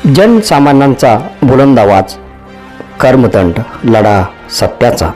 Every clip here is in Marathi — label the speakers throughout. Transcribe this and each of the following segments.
Speaker 1: जनसामान्यांचा बुलंद आवाज, कर्मदंड, लढा सत्याचा.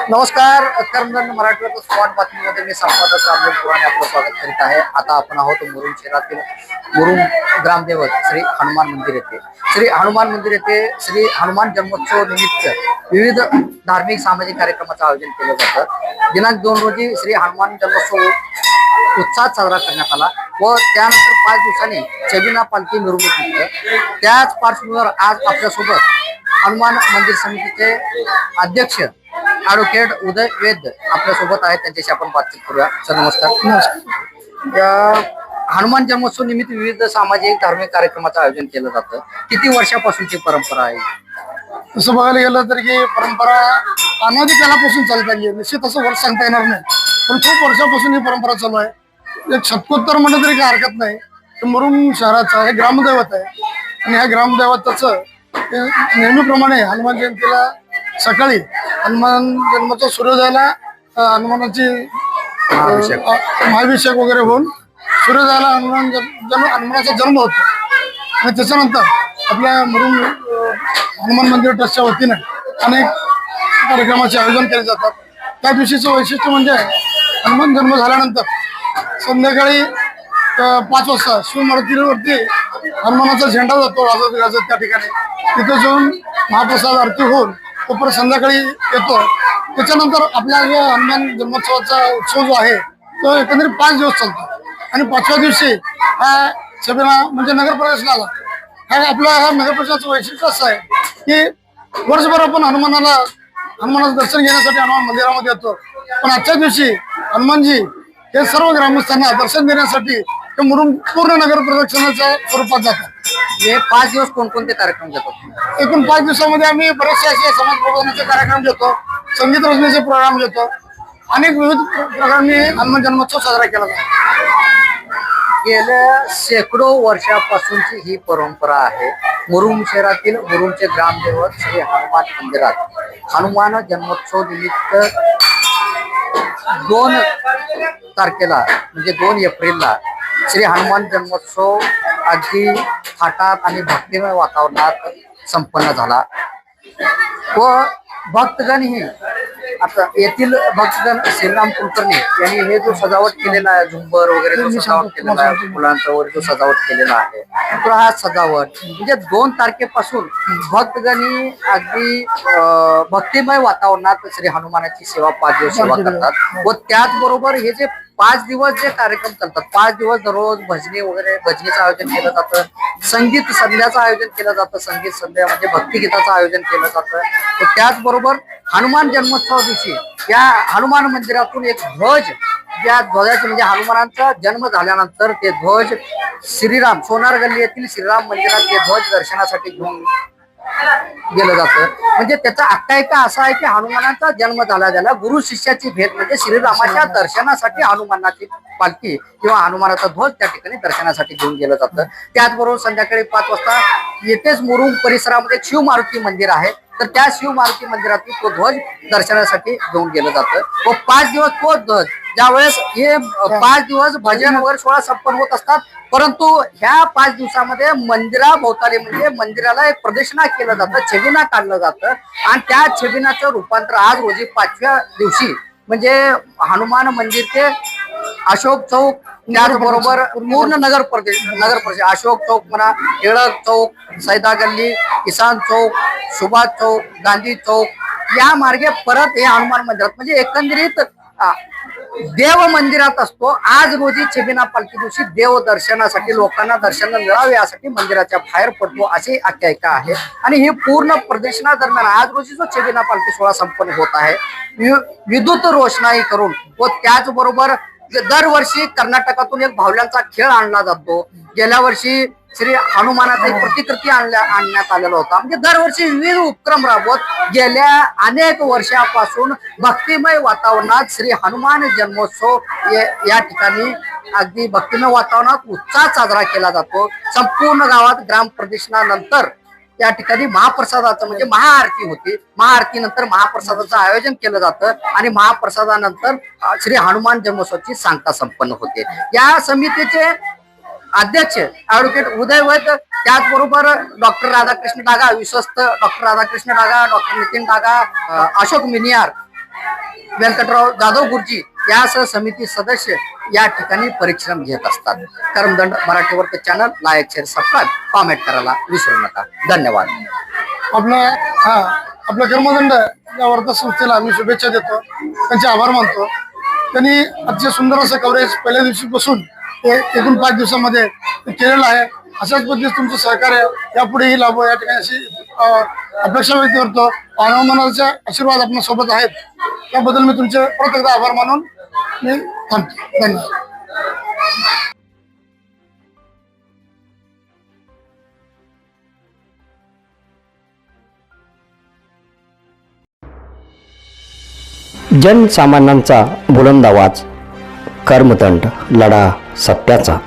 Speaker 2: नमस्कार, कर्मदंड मराठीवर स्पॉट बातमीमध्ये मी संपादक रामदेव पुराणे आपलं स्वागत करीत आहे. आता आपण आहोत मुरुम शहरातील मुरुम ग्रामदेवत श्री हनुमान मंदिर येथे. श्री हनुमान मंदिर येथे श्री हनुमान जन्मोत्सव निमित्त विविध धार्मिक सामाजिक कार्यक्रमाचं आयोजन केलं जातं. दिनांक 2 रोजी श्री हनुमान जन्मोत्सव उत्साहात साजरा करण्यात आला व त्यानंतर 5 दिवसांनी चबिना पालखी मिरवणूक निघतं. त्याच पार्श्वभूमीवर आज आपल्यासोबत हनुमान मंदिर समितीचे अध्यक्ष ॲडव्होकेट उदय वैद्य आपल्यासोबत आहेत. त्यांच्याशी आपण बातचीत करूया. सर नमस्कार. हनुमान जन्मोत्सव निमित्त विविध सामाजिक धार्मिक कार्यक्रमाचं आयोजन केलं जातं. किती वर्षापासूनची परंपरा आहे?
Speaker 3: तसं बघायला गेलं तर की परंपरा अनादी कालापासून चालत आली आहे. निश्चित असं वर्ष सांगता येणार नाही, पण खूप वर्षापासून ही परंपरा चालू आहे. एक शतकोत्तर म्हणलं तरी काही हरकत नाही. मुरुम शहराचा हे ग्रामदैवत आहे आणि ह्या ग्रामदैवताचं नेहमीप्रमाणे हनुमान जयंतीला सकाळी हनुमान जन्माचा सूर्योदयाला हनुमानाची महाभिषेक वगैरे होऊन सूर्योदयाला हनुमानाचा जन्म होतो आणि त्याच्यानंतर आपल्या मुरुम हनुमान मंदिर ट्रस्टच्या वतीने अनेक कार्यक्रमाचे आयोजन केले जातात. त्या दिवशीचं वैशिष्ट्य म्हणजे हनुमान जन्म झाल्यानंतर संध्याकाळी 5 वाजता शिवमारुतीवरती हनुमानाचा झेंडा जातो वाजत गाजत त्या ठिकाणी. तिथे जाऊन महाप्रसाद आरती होऊन तो परत संध्याकाळी येतो. त्याच्यानंतर आपला जो हनुमान जन्मोत्सवाचा उत्सव जो आहे तो एकंदरीत 5 दिवस चालतो आणि 5व्या दिवशी हा सभेला म्हणजे नगरप्रदक्षिणाला हा नगरप्रदक्षिणाचं वैशिष्ट्य असं आहे की वर्षभर आपण हनुमानाचं दर्शन घेण्यासाठी हनुमान मंदिरामध्ये येतो, पण आजच्या दिवशी हनुमानजी हे सर्व ग्रामस्थांना दर्शन देण्यासाठी मुरुम पूर्ण नगर प्रदक्षिणाच्या स्वरूपात जातात.
Speaker 2: हे 5 दिवस कोणकोणते कार्यक्रम घेतात?
Speaker 3: एकूण 5 दिवसामध्ये आम्ही बरेचसे असे समाज प्रबोधनाचे कार्यक्रम घेतो, संगीत रचनेचे प्रोग्राम घेतो, अनेक विविध प्रकारांनी हनुमान जन्मोत्सव साजरा केला जातो.
Speaker 2: गेल्या शेकडो वर्षापासूनची ही परंपरा आहे. मुरुम शहरातील मुरुमचे ग्रामदैवत श्री हनुमान मंदिरात हनुमान जन्मोत्सव निमित्त 2 तारखेला म्हणजे 2 एप्रिलला श्री हनुमान जन्मोत्सव अगदी थाटात आणि भक्तिमय वातावरणात संपन्न झाला व भक्तगणही आता येथील भक्तगण श्रीराम कुलकर्णी यांनी हे जो सजावट केलेला आहे, झुंबर वगैरे जो सजावट केलेला आहे, फुलांचा वगैरे जो सजावट केलेला आहे, तर हा सजावट म्हणजे 2 तारखेपासून भक्तगणी अगदी भक्तिमय वातावरणात श्री हनुमानाची सेवा 5 दिवस सेवा करतात व त्याचबरोबर हे जे 5 दिवस जे कार्यक्रम चालतात, 5 दिवस दररोज भजनी वगैरे भजनीचं आयोजन केलं जातं, संगीत संध्याचं आयोजन केलं जातं, संगीत संध्या म्हणजे भक्तिगीताचं आयोजन केलं जातं. त्याचबरोबर हनुमान जन्मोत्सव दिवशी या हनुमान मंदिरातून एक ध्वज, ज्या ध्वजाचे म्हणजे हनुमानांचा जन्म झाल्यानंतर ते ध्वज श्रीराम सोनार गल्ली येथील श्रीराम मंदिरात ते ध्वज दर्शनासाठी घेऊन गेलं जातं. म्हणजे त्याचा आख्यायिका असा आहे की हनुमानाचा जन्म झाला गुरु शिष्याची भेट म्हणजे श्रीरामाच्या दर्शनासाठी हनुमानाची पालखी किंवा हनुमानाचा ध्वज त्या ठिकाणी दर्शनासाठी घेऊन गेलं जातं. त्याचबरोबर संध्याकाळी 5 वाजता येथेच मुरुम परिसरामध्ये शिव मारुती मंदिर आहे तर त्या शिवमारुती मंदिरातील तो ध्वज दर्शनासाठी घेऊन गेलं जातं व 5 दिवस तो ध्वज ज्यावेळेस हे 5 दिवस भजन वगैरे सोहळा संपन्न होत असतात, परंतु ह्या 5 दिवसामध्ये मंदिराभोवताली म्हणजे मंदिराला एक प्रदक्षिणा केलं जातं, छबिना काढलं जातं आणि त्या छबिनाचं रूपांतर आज रोजी 5व्या दिवशी म्हणजे हनुमान मंदिर ते अशोक चौक त्याचबरोबर पूर्ण नगर परिषद अशोक चौक म्हणा, टिळक चौक, सैदा गल्ली, किसान चौक, सुभाष चौक, गांधी चौक या मार्गे परत हे हनुमान मंदिरात म्हणजे एकंदरीत देव मंदिरात असतो. आज रोजी छबिना पालखी दिवशी देव दर्शनासाठी लोकांना दर्शन मिळावे यासाठी मंदिराच्या बाहेर पडतो अशी आख्यायिका आहे. आणि ही पूर्ण प्रदक्षिणा दरम्यान आज रोजी जो छबिना पालखी सोहळा संपन्न होत आहे विद्युत रोषणाई करून व त्याचबरोबर दरवर्षी कर्नाटकातून एक भावल्यांचा खेळ आणला जातो. गेल्या वर्षी श्री हनुमानाचा एक प्रतिकृती आणण्यात आलेला होता. म्हणजे दरवर्षी विविध उपक्रम राबवत गेल्या अनेक वर्षापासून भक्तिमय वातावरणात श्री हनुमान जन्मोत्सव या ठिकाणी अगदी भक्तिमय वातावरणात उत्साहात साजरा केला जातो. संपूर्ण गावात ग्रामप्रदक्षिणानंतर या ठिकाणी महाप्रसादाचं म्हणजे महाआरती होती. महाआरतीनंतर महाप्रसादाचं आयोजन केलं जातं आणि महाप्रसादानंतर श्री हनुमान जन्मोत्सवाची सांगता संपन्न होते. या समितीचे अध्यक्ष ऍडव्होकेट उदय वैद्य, त्याचबरोबर डॉक्टर राधाकृष्ण डागा, विश्वस्त डॉक्टर राधाकृष्ण डागा, डॉक्टर नितीन डागा, अशोक मिनियार, व्यंकटराव जाधव गुरुजी यासह समिती सदस्य या ठिकाणी परिश्रम घेत असतात. कर्मदंड मराठी वर्ग channel like, share, subscribe, comment करायला विसरू नका. धन्यवाद.
Speaker 3: आपल्या कर्मदंड या वार्ता संस्थेला आम्ही शुभेच्छा देतो, त्यांचे आभार मानतो. त्यांनी अतिशय सुंदर असं कव्हरेज पहिल्या दिवशीपासून एकूण 5 दिवसामध्ये केलेलं आहे. अशाच पद्धतीने तुमचं सहकार्य यापुढेही लाभो या ठिकाणी अशी अपेक्षा व्यक्त करतो. हनुमानाचा आशीर्वाद आपल्या सोबत आहेत त्याबद्दल मी तुमचे परत एकदा आभार मानून मी थांबतो. धन्यवाद.
Speaker 1: जनसामान्यांचा बुलंद आवाज, कर्मदंड, लढा सत्याचा.